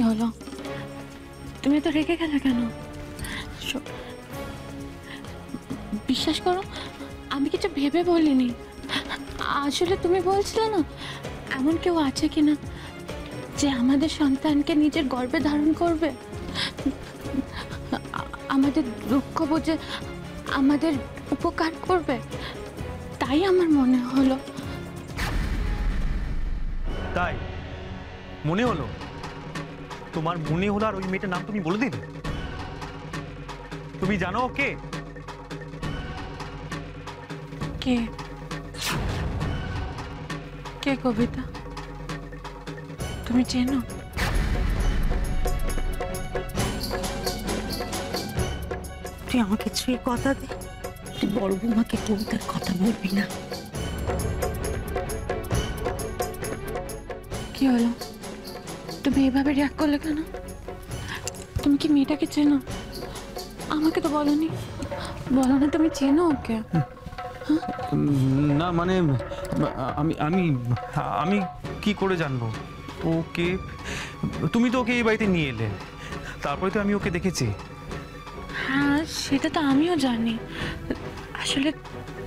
হলো? তুমি তো রেগে গেলে কেন? বিশ্বাস করো, আমি কিছু ভেবে বলিনি। আসলে তুমি বলছিলে না এমন কেউ আছে কিনা যে আমাদের সন্তানকে নিজের গর্ভে ধারণ করবে, আমাদের দুঃখ বুঝে আমাদের উপকার করবে, তাই আমার মনে হলো। তাই মনে হলো? তোমার মনে হলো আর ওই মেয়েটার নাম তুমি বলে দিলে? তুমি জানো কে? কে? কে কবিতা? তুমি চেনো? তুই আমাকে ছুঁয়ে কথা দে, তুই বড় বৌমাকে কবিতার কথা বলবি না। কি হলো? তুমি এভাবে রিয়াক্ট করলে কেন? তুমি কি মেয়েটাকে চেনো? আমাকে তো বলোনি। বলো না তুমি চেনো ওকে। না মানে আমি আমি আমি কি করে জানবো ওকে? তুমি তো ওকে এই বাড়িতে নিয়ে এলে, তারপরে তো আমি ওকে দেখেছি। হ্যাঁ, সেটা তো আমিও জানি। আসলে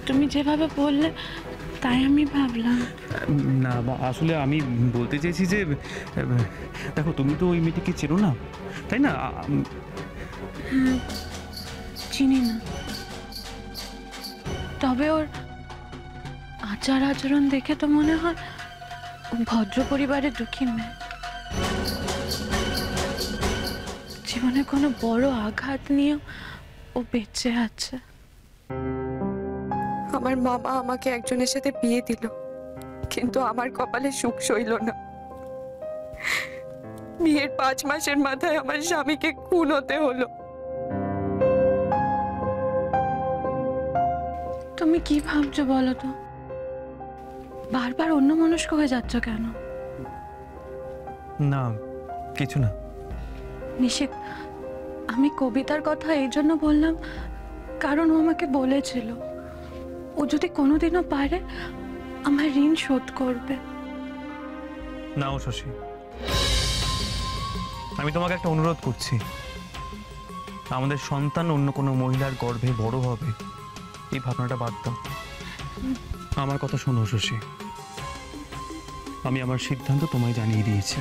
তুমি যেভাবে বললে তাই আমি ভাবলাম। না আসলে আমি বলতে চেয়েছি যে দেখো, তুমি তো ওই মেয়েটিকে চেনো না, তাই না? হ্যাঁ, চিনি না, তবে ওর আচার আচরণ দেখে তো মনে হয় ভদ্র পরিবারের দুঃখী মেয়ে। জীবনে কোনো বড় আঘাত নিয়েও ও বেঁচে আছে। আমার মামা আমাকে একজনের সাথে বিয়ে দিল, কিন্তু আমার কপালে সুখ সইল না। বিয়ের 5 মাসের মাথায় আমার স্বামীকে খুন হতে হলো। তুমি কি ভাবছো বলো তো? বারবার অন্যমনস্ক হয়ে যাচ্ছ কেন? না কিছু না। নিশিক, আমি কবিতার কথা এই জন্য বললাম কারণ ও আমাকে বলেছিল ও যদি কোনোদিনও পারে আমার ঋণ শোধ করবে। নাও শশী, আমি তোমাকে একটা অনুরোধ করছি, আমাদের সন্তান অন্য কোনো মহিলার গর্ভে বড় হবে এই ভাবনাটা বাদ দাও। আমার কথা শোনো শশী, আমি আমার সিদ্ধান্ত তোমায় জানিয়ে দিয়েছি।